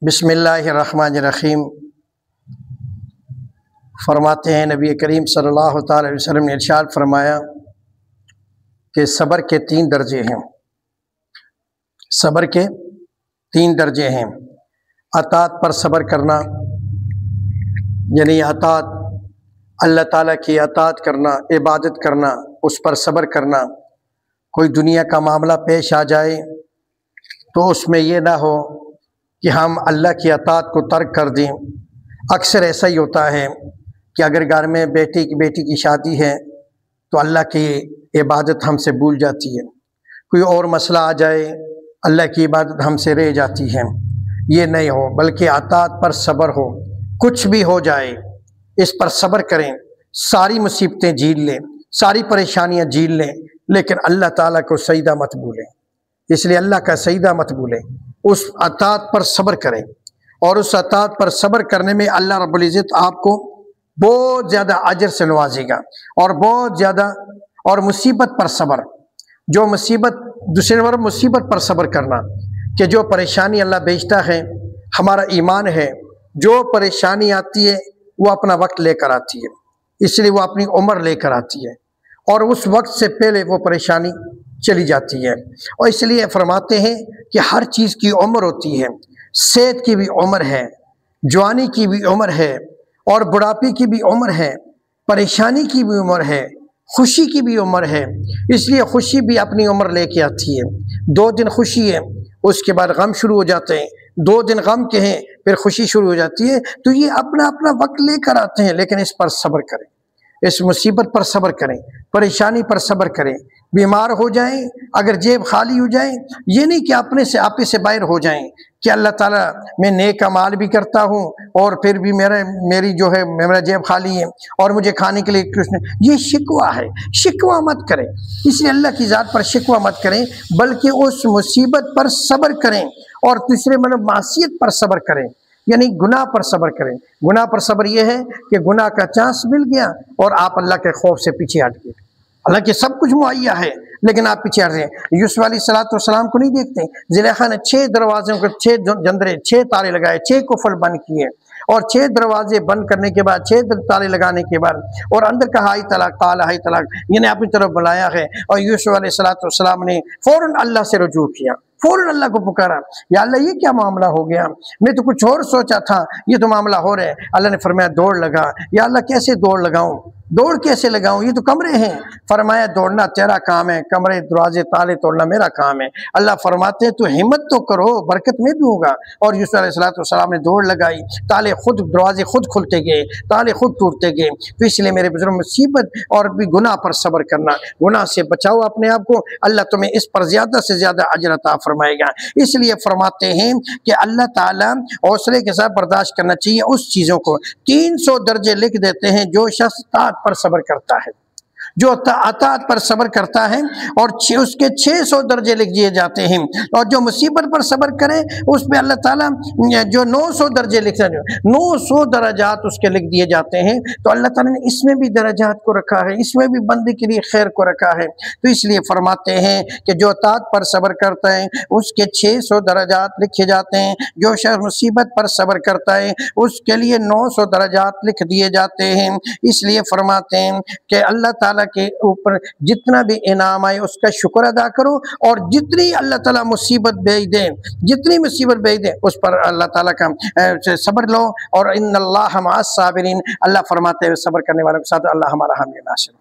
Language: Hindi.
बिस्मिल्लाहिर्रहमानिर्रहीम। फरमाते हैं नबी करीम सल्लल्लाहु अलैहि वसल्लम ने इरशाद फरमाया कि सब्र के 3 दर्जे हैं। सब्र के 3 दर्जे हैं। अतात पर सब्र करना, यानी अतात अल्लाह ताला की अतात करना, इबादत करना, उस पर सब्र करना। कोई दुनिया का मामला पेश आ जाए तो उसमें यह ना हो कि हम अल्लाह की अतात को तर्क कर दें। अक्सर ऐसा ही होता है कि अगर घर में बेटी की शादी है तो अल्लाह की इबादत हमसे भूल जाती है। कोई और मसला आ जाए, अल्लाह की इबादत हमसे रह जाती है। ये नहीं हो, बल्कि अतात पर सब्र हो। कुछ भी हो जाए इस पर सब्र करें। सारी मुसीबतें झेल लें, सारी परेशानियां झेल लें, लेकिन अल्लाह ताला को सजदा मत भूलें। इसलिए अल्लाह का सजदा मत भूलें, उस अतात पर सब्र करें। और उस अतात पर सब्र करने में अल्लाह रब्बुल इज़्ज़त आपको बहुत ज़्यादा अजर से नवाजेगा और बहुत ज़्यादा। और मुसीबत पर सब्र, जो मुसीबत दूसरे नंबर मुसीबत पर सब्र करना कि जो परेशानी अल्लाह भेजता है, हमारा ईमान है, जो परेशानी आती है वो अपना वक्त लेकर आती है, इसलिए वो अपनी उम्र लेकर आती है और उस वक्त से पहले वो परेशानी चली जाती है। और इसलिए फरमाते हैं कि हर चीज़ की उम्र होती है। सेहत की भी उम्र है, जवानी की भी उम्र है, और बुढ़ापे की भी उम्र है, परेशानी की भी उम्र है, खुशी की भी उम्र है। इसलिए खुशी भी अपनी उम्र लेके आती है। 2 दिन खुशी है, उसके बाद गम शुरू हो जाते हैं। 2 दिन गम के हैं, फिर खुशी शुरू हो जाती है। तो ये अपना अपना वक्त लेकर आते हैं, लेकिन इस पर सब्र करें, इस मुसीबत पर सब्र करें, परेशानी पर सब्र करें। बीमार हो जाएं, अगर जेब खाली हो जाए, ये नहीं कि अपने से आपे से बाहर हो जाएं कि अल्लाह ताला मैं नेक अमाल भी करता हूँ और फिर भी मेरी जो है मेरा जेब खाली है और मुझे खाने के लिए कुछ नहीं। ये शिकवा है, शिकवा मत करें। इसलिए अल्लाह की ज़ात पर शिकवा मत करें, बल्कि उस मुसीबत पर सब्र करें। और तीसरे मतलब मासियत पर सब्र करें, यानी गुनाह पर सब्र करें। गुनाह पर सब्र यह है कि गुनाह का चांस मिल गया और आप अल्लाह के खौफ से पीछे हट गए। हालांकि सब कुछ मुहैया है, लेकिन आप पीछे हट रहे हैं। यूसुफ अलैहिस्सलाम को नहीं देखते, ज़ुलेखा ने 6 दरवाज़ों को 6 जंदरे 6 ताले लगाए, 6 कुफल बंद किए और 6 दरवाजे बंद करने के बाद 6 ताले लगाने के बाद और अंदर का हाई तलाक ताला हाई तलाक यानी अपनी तरफ बुलाया है। और यूसुफ अलैहिस्सलाम ने फ़ौरन अल्लाह से रुजू किया, फ़ौरन अल्लाह को पुकारा, या अल्लाह ये क्या मामला हो गया, मैं तो कुछ और सोचा था, ये तो मामला हो रहा है। अल्लाह ने फरमाया दौड़ लगा। या अल्लाह कैसे दौड़ लगाऊं, दौड़ कैसे लगाऊं, ये तो कमरे हैं। फरमाया दौड़ना तेरा काम है, कमरे दरवाजे ताले तोड़ना मेरा काम है। अल्लाह फरमाते हैं तो हिम्मत तो करो, बरकत मैं दूंगा। और यूसुफ अलैहिस्सलाम ने दौड़ लगाई, ताले खुद दरवाजे खुद खुलते गए, ताले खुद टूटते गए। तो इसलिए मेरे बुजुर्ग, मुसीबत और भी गुनाह पर सब्र करना, गुनाह से बचाओ अपने आप को, अल्लाह तुम्हें इस पर ज़्यादा से ज़्यादा अजर अता फरमाएगा। इसलिए फरमाते हैं कि अल्लाह ताला हौसले के साथ बर्दाश्त करना चाहिए उस चीज़ों को। 300 दर्जे लिख देते हैं जो शख्स तात पर सब्र करता है, जो अतात पर सब्र करता है, और उसके 600 दर्जे लिख दिए जाते हैं। और जो मुसीबत पर सब्र करे उस पर अल्लाह ताला जो 900 दर्जे लिखते हैं, 900 दर्जात उसके लिख दिए जाते हैं। तो अल्लाह ताला ने इसमें भी दर्जात को रखा है, इसमें भी बंदे के लिए खैर को रखा है। तो इसलिए फरमाते हैं कि जो अतात पर सब्र करता है उसके 600 दर्जात लिखे जाते हैं, जो शख्स मुसीबत पर सब्र करता है उसके लिए 900 दर्जात लिख दिए जाते हैं। इसलिए फरमाते हैं कि अल्लाह ताला के ऊपर जितना भी इनाम आए उसका शुक्र अदा करो, और जितनी अल्लाह ताला मुसीबत भेज दे, जितनी मुसीबत भेज दे उस पर अल्लाह ताला का सब्र लो। और इन्नल्लाह मअस साबिरीन, अल्लाह फरमाते हैं सब्र करने वालों के साथ अल्लाह हमारा हामी नासिर।